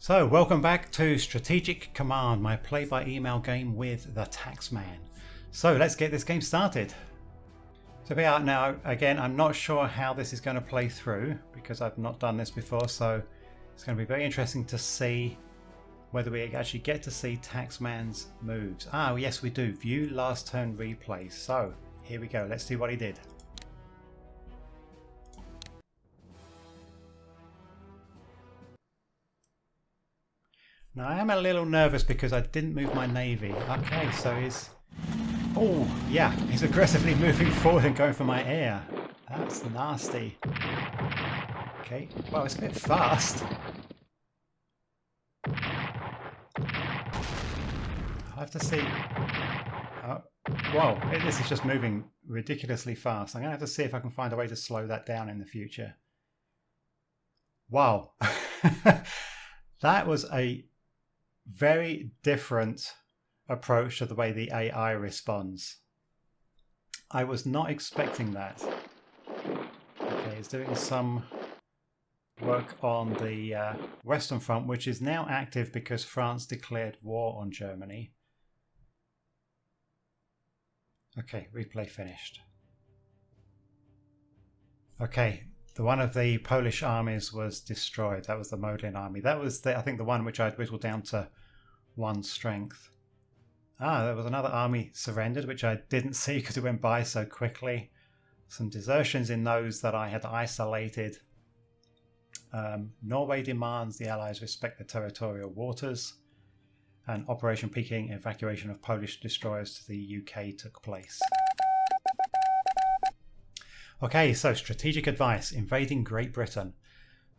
So, welcome back to Strategic Command, my play-by-email game with the Taxman. So, let's get this game started. So we are now, again, I'm not sure how this is going to play through because I've not done this before, so it's going to be very interesting to see whether we actually get to see Taxman's moves. Ah, yes we do. View last turn replay. So, here we go. Let's see what he did. Now I am a little nervous because I didn't move my navy. Okay, so he's... Oh, yeah, he's aggressively moving forward and going for my air. That's nasty. Okay, well, it's a bit fast. I'll have to see... Oh, whoa, this is just moving ridiculously fast. I'm going to have to see if I can find a way to slow that down in the future. Wow. That was a very different approach to the way the AI responds. I was not expecting that. Okay, it's doing some work on the Western Front, which is now active because France declared war on Germany. Okay, replay finished. Okay, one of the Polish armies was destroyed. That was the Modlin army. That was, I think, the one which I'd whittled down to 1 strength. Ah, there was another army surrendered, which I didn't see because it went by so quickly. Some desertions in those that I had isolated. Norway demands the Allies respect the territorial waters. And Operation Peking, evacuation of Polish destroyers to the UK took place. Okay, so strategic advice, invading Great Britain.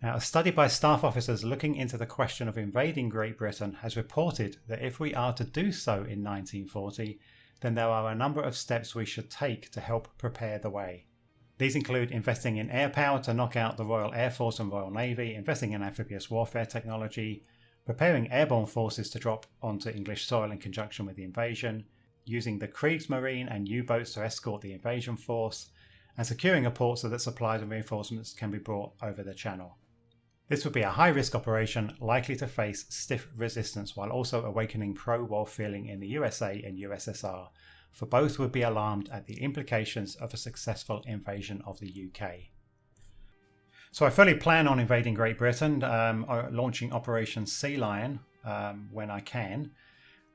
Now, a study by staff officers looking into the question of invading Great Britain has reported that if we are to do so in 1940, then there are a number of steps we should take to help prepare the way. These include investing in air power to knock out the Royal Air Force and Royal Navy, investing in amphibious warfare technology, preparing airborne forces to drop onto English soil in conjunction with the invasion, using the Kriegsmarine and U-boats to escort the invasion force, and securing a port so that supplies and reinforcements can be brought over the channel. This would be a high-risk operation likely to face stiff resistance while also awakening pro-war feeling in the USA and USSR, for both would be alarmed at the implications of a successful invasion of the UK. So I fully plan on invading Great Britain, launching Operation Sea Lion when I can,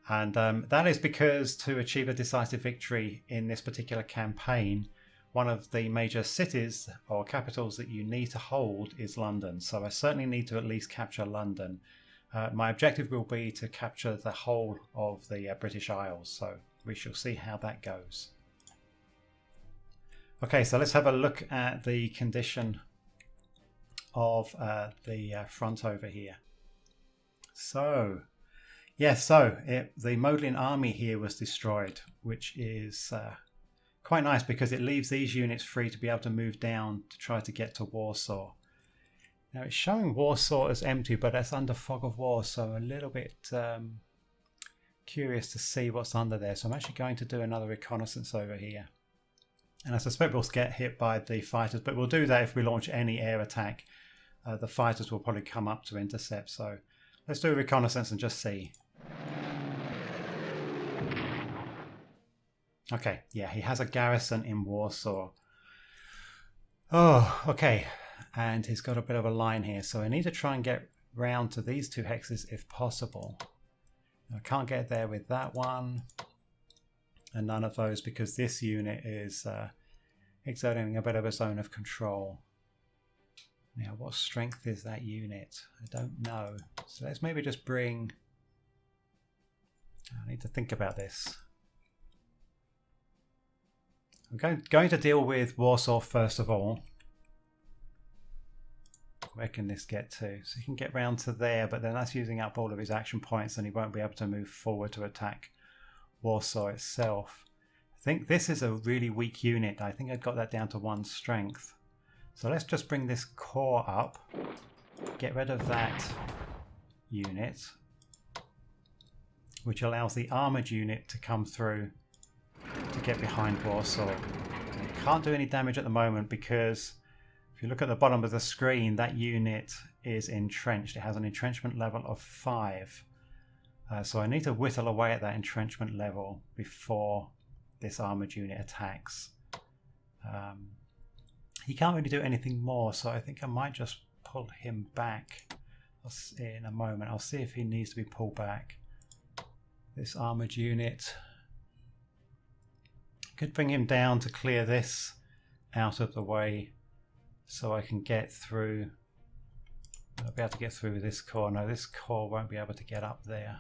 and that is because to achieve a decisive victory in this particular campaign, one of the major cities or capitals that you need to hold is London. So I certainly need to at least capture London. My objective will be to capture the whole of the British Isles. So we shall see how that goes. Okay, so let's have a look at the condition of the front over here. So, yes, the Modlin army here was destroyed, which is... quite nice because it leaves these units free to be able to move down to try to get to Warsaw. Now it's showing Warsaw as empty, but that's under fog of war, so a little bit curious to see what's under there. So I'm actually going to do another reconnaissance over here. And I suspect we'll get hit by the fighters, but we'll do that if we launch any air attack. The fighters will probably come up to intercept. So let's do a reconnaissance and just see. Okay, yeah, he has a garrison in Warsaw. Oh, okay. And he's got a bit of a line here. So I need to try and get round to these 2 hexes if possible. I can't get there with that one. And none of those because this unit is exerting a bit of a zone of control. Now, what strength is that unit? I don't know. So let's maybe just bring... I need to think about this. I'm going to deal with Warsaw first of all. Where can this get to? So he can get round to there, but then that's using up all of his action points and he won't be able to move forward to attack Warsaw itself. I think this is a really weak unit. I think I've got that down to 1 strength. So let's just bring this core up. Get rid of that unit, which allows the armoured unit to come through to get behind Warsaw. Can't do any damage at the moment because If you look at the bottom of the screen, that unit is entrenched. It has an entrenchment level of 5. So I need to whittle away at that entrenchment level before this armoured unit attacks. He can't really do anything more, so I think I might just pull him back in a moment. I'll see if he needs to be pulled back. This armoured unit. Could bring him down to clear this out of the way so I can get through. I'll be able to get through with this core. No, this core won't be able to get up there.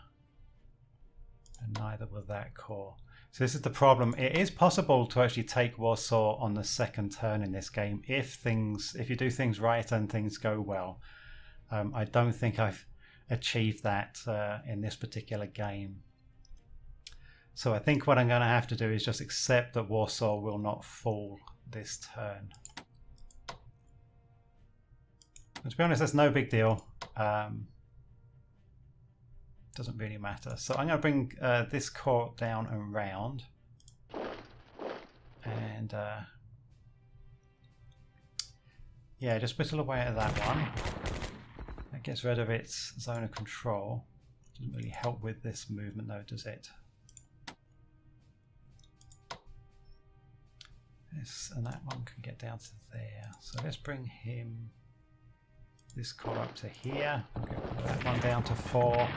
And neither will that core. So this is the problem. It is possible to actually take Warsaw on the second turn in this game if you do things right and things go well. I don't think I've achieved that in this particular game. So I think what I'm going to have to do is just accept that Warsaw will not fall this turn. But to be honest, that's no big deal. Doesn't really matter. So I'm going to bring this core down and round. And yeah, just whittle away at that one. That gets rid of its zone of control. Doesn't really help with this movement though, does it? This and that one can get down to there. So let's bring him, this core up to here. Get that one down to 4.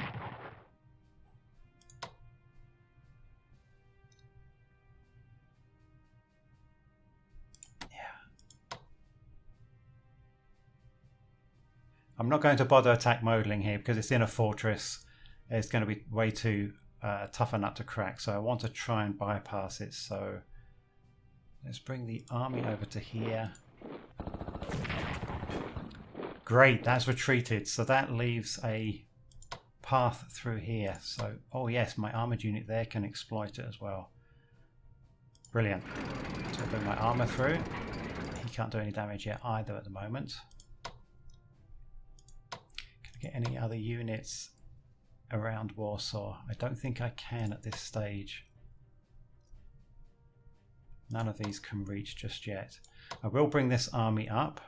I'm not going to bother attack modelling here because it's in a fortress. It's going to be way too tough a nut to crack. So I want to try and bypass it. So let's bring the army over to here. Great, that's retreated. So that leaves a path through here. So, oh yes, my armoured unit there can exploit it as well. Brilliant. So I bring my armour through. He can't do any damage yet either at the moment. Any other units around Warsaw? I don't think I can at this stage. None of these can reach just yet. I will bring this army up.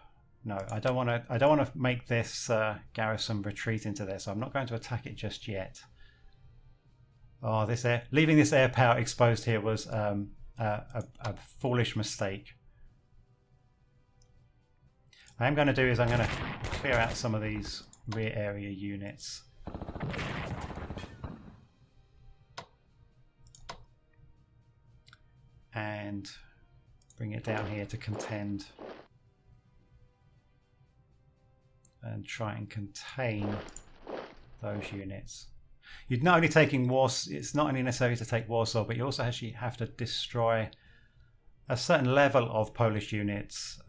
No, I don't want to make this garrison retreat into there, so I'm not going to attack it just yet. Oh, leaving this air power exposed here was a foolish mistake. What I'm going to do is I'm going to clear out some of these rear area units. And bring it down here to contend and try and contain those units. You're not only taking Warsaw, it's not only necessary to take Warsaw, but you also actually have to destroy a certain level of Polish units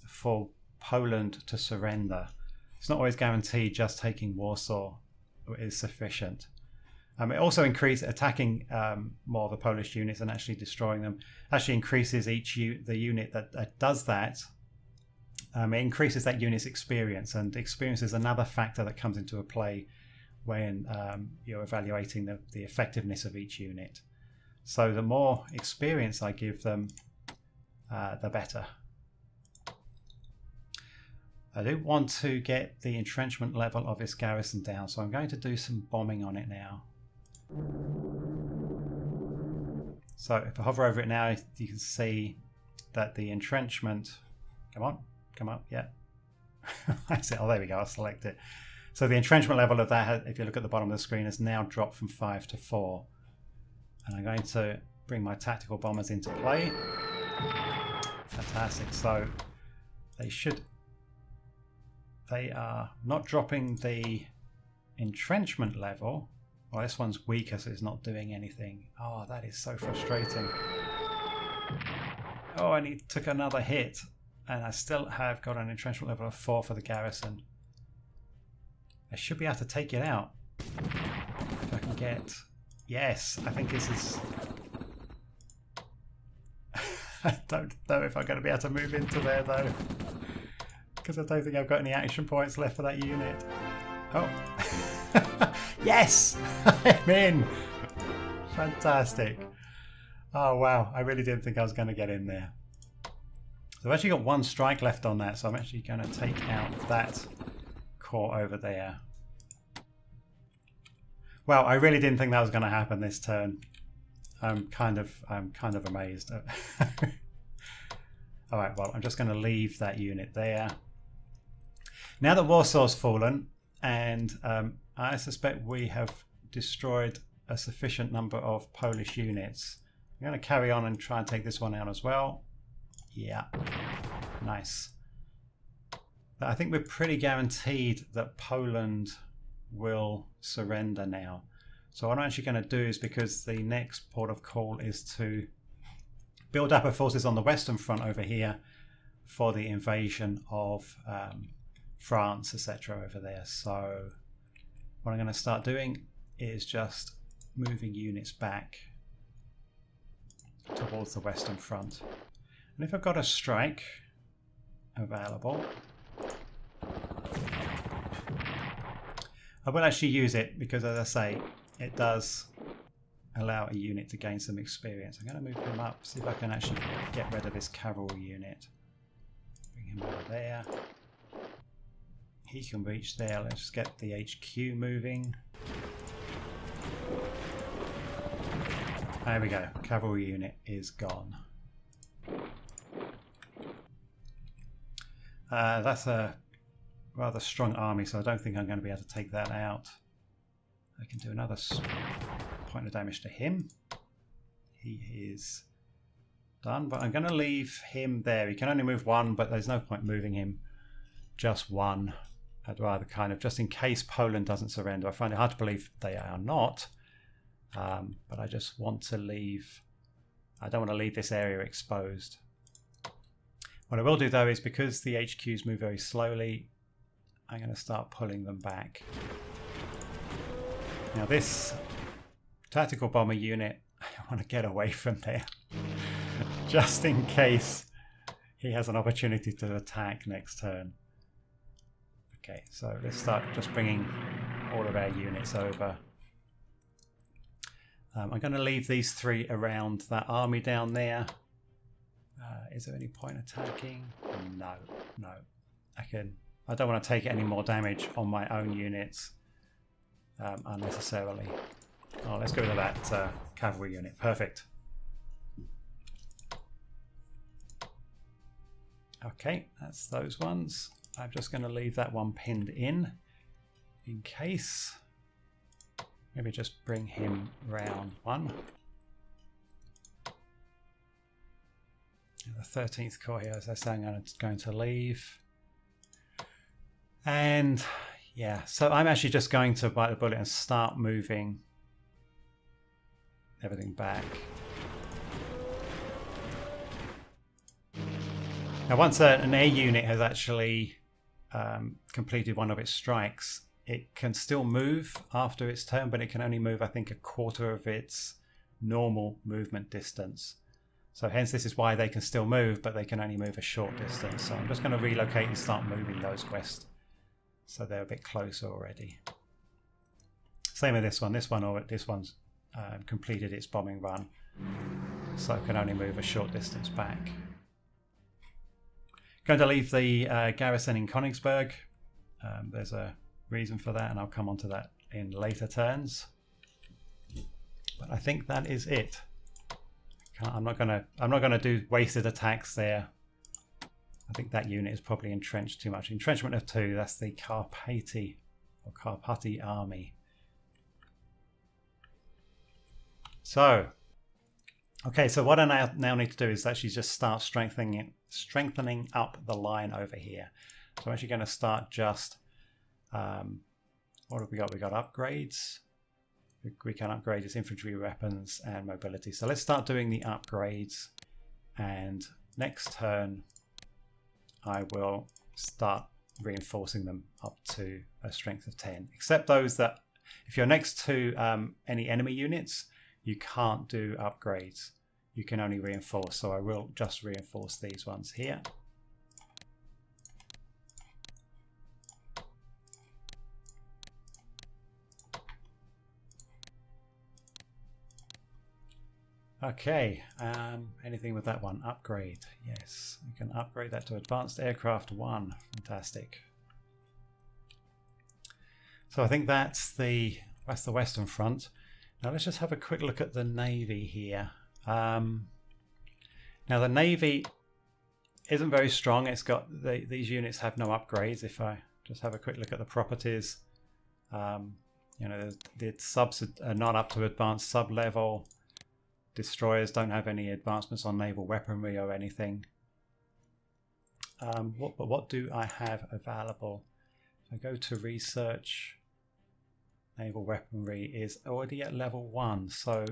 for Poland to surrender. It's not always guaranteed just taking Warsaw is sufficient. It also increases attacking more of the Polish units and actually destroying them. Actually increases the unit that does that. It increases that unit's experience, and experience is another factor that comes into play when you're evaluating the effectiveness of each unit. So the more experience I give them, the better. I do want to get the entrenchment level of this garrison down, so I'm going to do some bombing on it now. So if I hover over it now, you can see that the entrenchment, come up, yeah. That's it. Oh, there we go, I'll select it. So the entrenchment level of that, if you look at the bottom of the screen, has now dropped from 5 to 4. And I'm going to bring my tactical bombers into play. Fantastic. So they are not dropping the entrenchment level. Well, this one's weaker, so it's not doing anything. Oh, that is so frustrating. Oh, and he took another hit. And I still have got an entrenchment level of 4 for the garrison. I should be able to take it out. If I can get... Yes, I think this is... I don't know if I'm going to be able to move into there though. Because I don't think I've got any action points left for that unit. Oh. Yes! I'm in! Fantastic. Oh wow, I really didn't think I was going to get in there. So I've actually got one strike left on that, so I'm actually going to take out that core over there. Well, I really didn't think that was going to happen this turn. I'm kind of amazed. All right, well, I'm just going to leave that unit there. Now that Warsaw's fallen, and I suspect we have destroyed a sufficient number of Polish units, I'm going to carry on and try and take this one out as well. Yeah, nice. But I think we're pretty guaranteed that Poland will surrender now. So what I'm actually going to do is, because the next port of call is to build up our forces on the Western Front over here for the invasion of France, etc. over there. So what I'm going to start doing is just moving units back towards the Western Front. And if I've got a strike available, I will actually use it because, as I say, it does allow a unit to gain some experience. I'm going to move him up, see if I can actually get rid of this cavalry unit. Bring him over there. He can reach there. Let's get the HQ moving. There we go. Cavalry unit is gone. That's a rather strong army, so I don't think I'm going to be able to take that out. I can do another point of damage to him. He is done, but I'm going to leave him there. He can only move one, but there's no point moving him just one. I'd rather kind of, just in case Poland doesn't surrender. I find it hard to believe they are not, but I just want to leave, I don't want to leave this area exposed. What I will do though is, because the HQs move very slowly, I'm going to start pulling them back. Now this tactical bomber unit, I want to get away from there just in case he has an opportunity to attack next turn. Okay, so let's start just bringing all of our units over. I'm going to leave these three around that army down there. Is there any point attacking? No, no. I don't want to take any more damage on my own units unnecessarily. Oh, let's go to that cavalry unit. Perfect. Okay, that's those ones. I'm just going to leave that one pinned in case. Maybe just bring him round one. The 13th Corps here, as I say, I'm going to leave. And yeah, so I'm actually just going to bite the bullet and start moving everything back. Now once an air unit has actually completed one of its strikes, it can still move after its turn, but it can only move, I think, a quarter of its normal movement distance. So hence this is why they can still move, but they can only move a short distance. So I'm just going to relocate and start moving those west, so they're a bit closer already. Same with this one. This one's completed its bombing run, so it can only move a short distance back. Going to leave the garrison in Königsberg. There's a reason for that, and I'll come on to that in later turns. But I think that is it. I'm not gonna do wasted attacks there. I think that unit is probably entrenched too much. Entrenchment of 2. That's the Carpati army. So, okay. So what I now need to do is actually just start strengthening up the line over here. So I'm actually going to start just. What have we got? We got upgrades. We can upgrade its infantry, weapons, and mobility. So let's start doing the upgrades. And next turn, I will start reinforcing them up to a strength of 10. Except those that, if you're next to any enemy units, you can't do upgrades. You can only reinforce. So I will just reinforce these ones here. Okay, anything with that one? Upgrade. Yes, we can upgrade that to Advanced Aircraft 1. Fantastic. So I think that's the Western Front. Now let's just have a quick look at the Navy here. Now the Navy isn't very strong. It's got these units have no upgrades. If I just have a quick look at the properties, you know, the subs are not up to advanced sub level. Destroyers don't have any advancements on naval weaponry or anything. But what do I have available? If I go to research, naval weaponry is already at level 1, so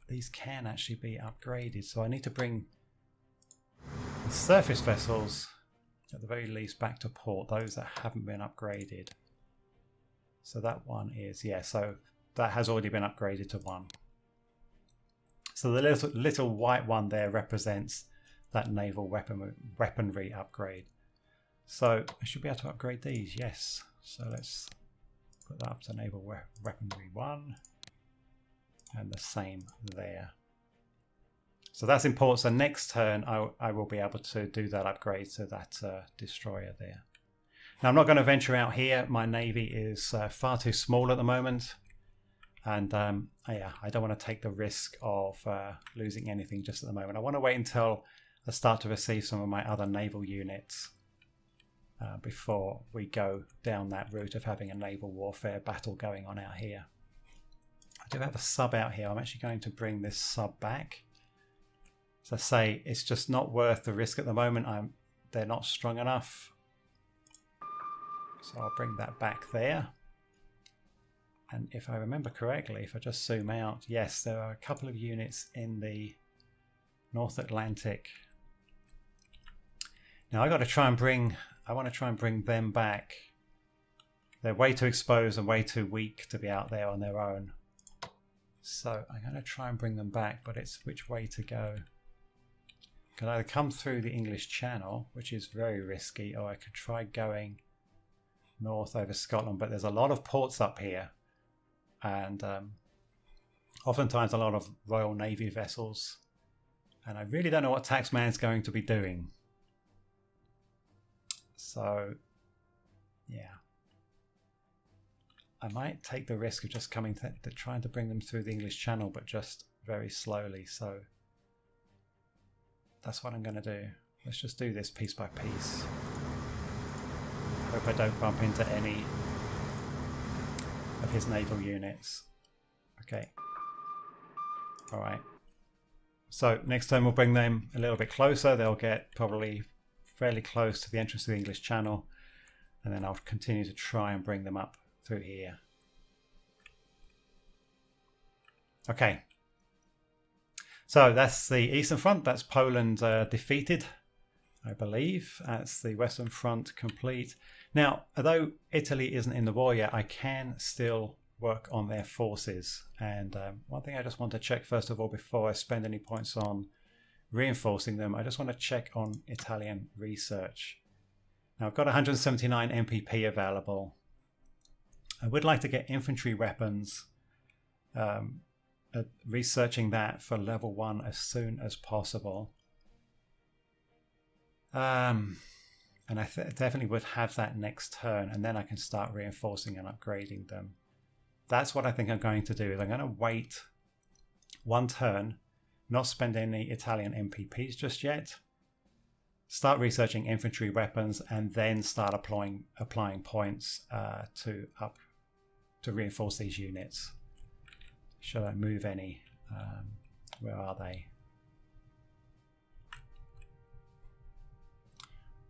these can actually be upgraded. So I need to bring the surface vessels at the very least back to port, those that haven't been upgraded. So that one is, yeah, so that has already been upgraded to 1. So the little white one there represents that naval weaponry upgrade. So I should be able to upgrade these, yes. So let's put that up to naval weaponry 1 and the same there. So that's important. So next turn I will be able to do that upgrade to that destroyer there. Now I'm not going to venture out here. My navy is far too small at the moment. And yeah, I don't want to take the risk of losing anything just at the moment. I want to wait until I start to receive some of my other naval units before we go down that route of having a naval warfare battle going on out here. I do have a sub out here. I'm actually going to bring this sub back. As I say, it's just not worth the risk at the moment. They're not strong enough. So I'll bring that back there. And if I remember correctly, if I just zoom out, yes, there are a couple of units in the North Atlantic. Now I want to try and bring them back. They're way too exposed and way too weak to be out there on their own. So I'm going to try and bring them back, but it's which way to go. I could either come through the English Channel, which is very risky, or I could try going north over Scotland, but there's a lot of ports up here. And oftentimes a lot of Royal Navy vessels. And I really don't know what Taxman's going to be doing. So, yeah. I might take the risk of just coming to trying to bring them through the English Channel, but just very slowly. So, that's what I'm going to do. Let's just do this piece by piece. Hope I don't bump into any of his naval units. Okay. Alright. So next time we'll bring them a little bit closer. They'll get probably fairly close to the entrance to the English Channel. And then I'll continue to try and bring them up through here. Okay. So that's the Eastern Front. That's Poland defeated, I believe. That's the Western Front complete. Now, although Italy isn't in the war yet, I can still work on their forces. And one thing I just want to check first of all, before I spend any points on reinforcing them, I just want to check on Italian research. Now, I've got 179 MPP available. I would like to get infantry weapons, researching that for level 1 as soon as possible. And I definitely would have that next turn, and then I can start reinforcing and upgrading them. That's what I think I'm going to do. Is I'm going to wait one turn, not spend any Italian MPPs just yet, start researching infantry weapons, and then start applying points to reinforce these units. Should I move any? Where are they?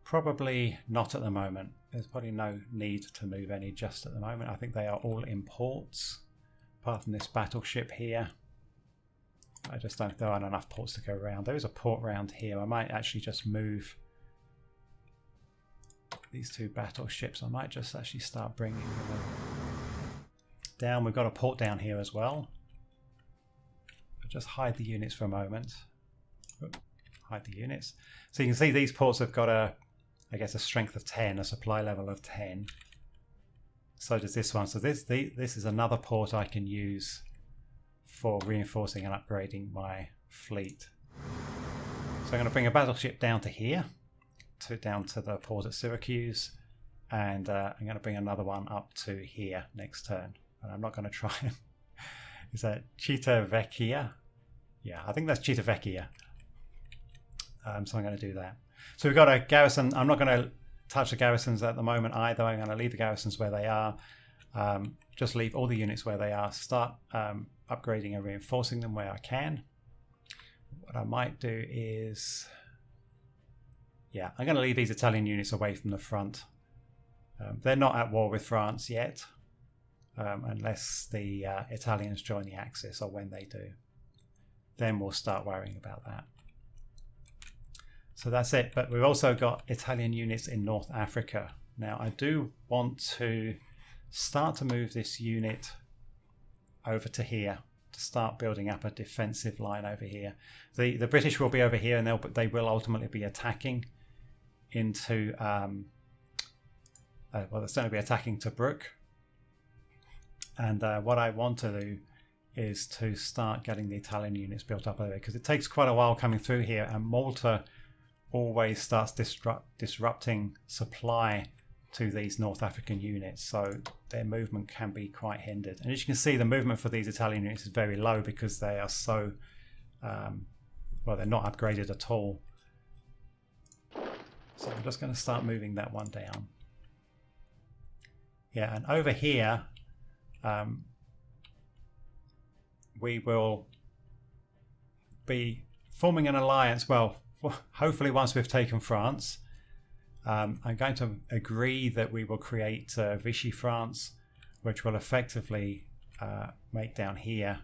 Probably not at the moment. There's probably no need to move any just at the moment. I think they are all in ports, apart from this battleship here. I just don't, there aren't enough ports to go around. There is a port around here. I might actually just move these two battleships. I might just actually start bringing them down. We've got a port down here as well. I'll just hide the units for a moment. Hide the units. So you can see these ports have got a strength of 10, a supply level of 10. So does this one. So this is another port I can use for reinforcing and upgrading my fleet. So I'm going to bring a battleship down to here, down to the port at Syracuse, and I'm going to bring another one up to here next turn. And I'm not going to try and... Is that Civitavecchia? Yeah, I think that's Civitavecchia. So I'm going to do that. So we've got a garrison. I'm not going to touch the garrisons at the moment either. I'm going to leave the garrisons where they are. Just leave all the units where they are. Start upgrading and reinforcing them where I can. What I might do is... Yeah, I'm going to leave these Italian units away from the front. They're not at war with France yet, unless the Italians join the Axis, or when they do. Then we'll start worrying about that. So that's it. But we've also got Italian units in North Africa. Now I do want to start to move this unit over to here to start building up a defensive line over here. The British will be over here, and they will ultimately be attacking into well, they'll certainly be attacking Tobruk. And what I want to do is to start getting the Italian units built up over there, because it takes quite a while coming through here, and Malta always starts disrupting supply to these North African units, so their movement can be quite hindered. And as you can see, the movement for these Italian units is very low because they are so well, they're not upgraded at all. So I'm just going to start moving that one down. Yeah, and over here we will be forming an alliance. Well, hopefully once we've taken France, I'm going to agree that we will create Vichy France, which will effectively make down here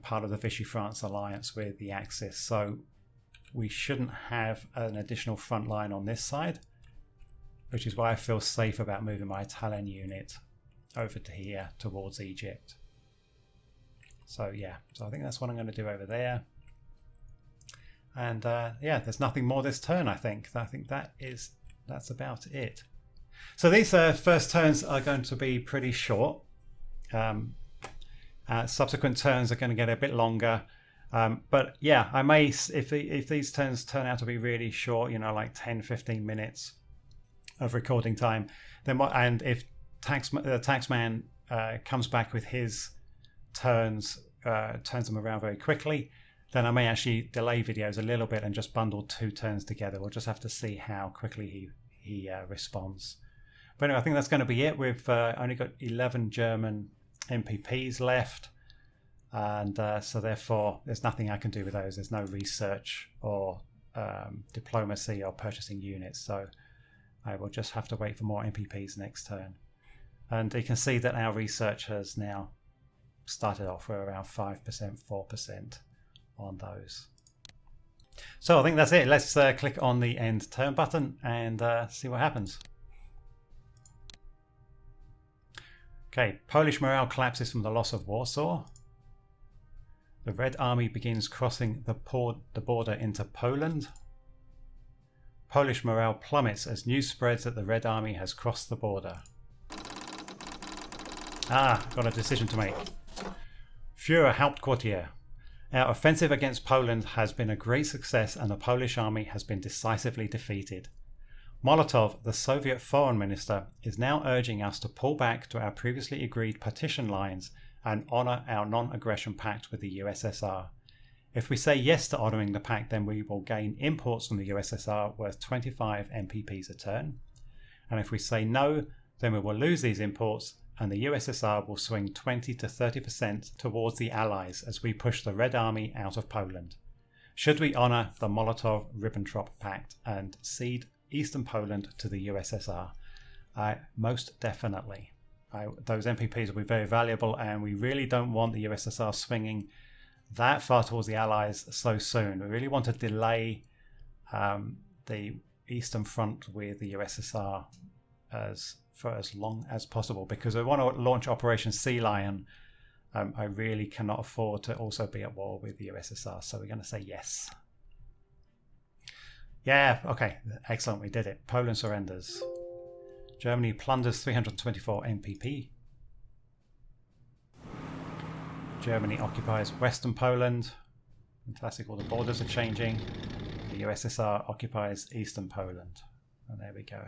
part of the Vichy France alliance with the Axis. So we shouldn't have an additional front line on this side, which is why I feel safe about moving my Italian unit over to here towards Egypt. So yeah, so I think that's what I'm going to do over there. And yeah, there's nothing more this turn. I think that's about it. So these first turns are going to be pretty short. Subsequent turns are going to get a bit longer. But yeah, I may, if these turns turn out to be really short, you know, like 10-15 minutes of recording time, then what? And if the taxman comes back with his turns, turns them around very quickly, then I may actually delay videos a little bit and just bundle 2 turns together. We'll just have to see how quickly he responds. But anyway, I think that's going to be it. We've only got 11 German MPPs left, and so therefore there's nothing I can do with those. There's no research or diplomacy or purchasing units, so I will just have to wait for more MPPs next turn. And you can see that our research has now started off. We're around 5%, 4% on those. So I think that's it. Let's click on the end turn button and see what happens. Okay, Polish morale collapses from the loss of Warsaw. The Red Army begins crossing the border into Poland. Polish morale plummets as news spreads that the Red Army has crossed the border. Got a decision to make. Führer Hauptquartier. Our offensive against Poland has been a great success, and the Polish army has been decisively defeated. Molotov, the Soviet foreign minister, is now urging us to pull back to our previously agreed partition lines and honour our non-aggression pact with the USSR. If we say yes to honouring the pact, then we will gain imports from the USSR worth 25 MPPs a turn. And if we say no, then we will lose these imports, and the USSR will swing 20 to 30% towards the Allies as we push the Red Army out of Poland. Should we honour the Molotov-Ribbentrop Pact and cede Eastern Poland to the USSR? Most definitely. Those MPPs will be very valuable, and we really don't want the USSR swinging that far towards the Allies so soon. We really want to delay the Eastern Front with the USSR for as long as possible, because I want to launch Operation Sea Lion. I really cannot afford to also be at war with the USSR, so we're going to say yes. Yeah, okay, excellent, we did it. Poland surrenders. Germany plunders 324 MPP. Germany occupies Western Poland. Fantastic. All the borders are changing. The USSR occupies eastern Poland. And there we go.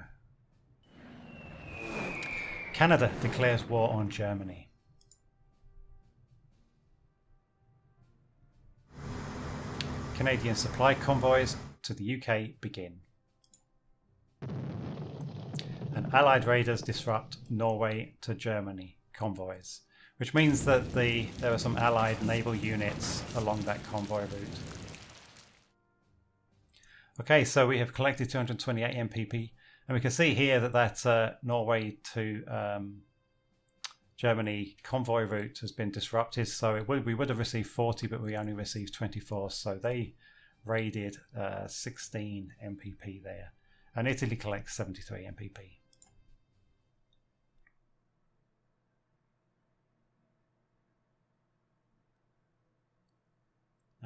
Canada declares war on Germany. Canadian supply convoys to the UK begin. And Allied raiders disrupt Norway to Germany convoys, which means that there are some Allied naval units along that convoy route. Okay, so we have collected 228 MPP, and we can see here that Norway to Germany convoy route has been disrupted. So we would have received 40, but we only received 24. So they raided 16 MPP there, and Italy collects 73 MPP.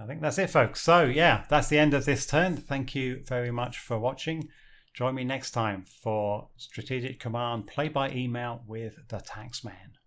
I think that's it, folks. So yeah, that's the end of this turn. Thank you very much for watching. Join me next time for Strategic Command play by email with the Taxman.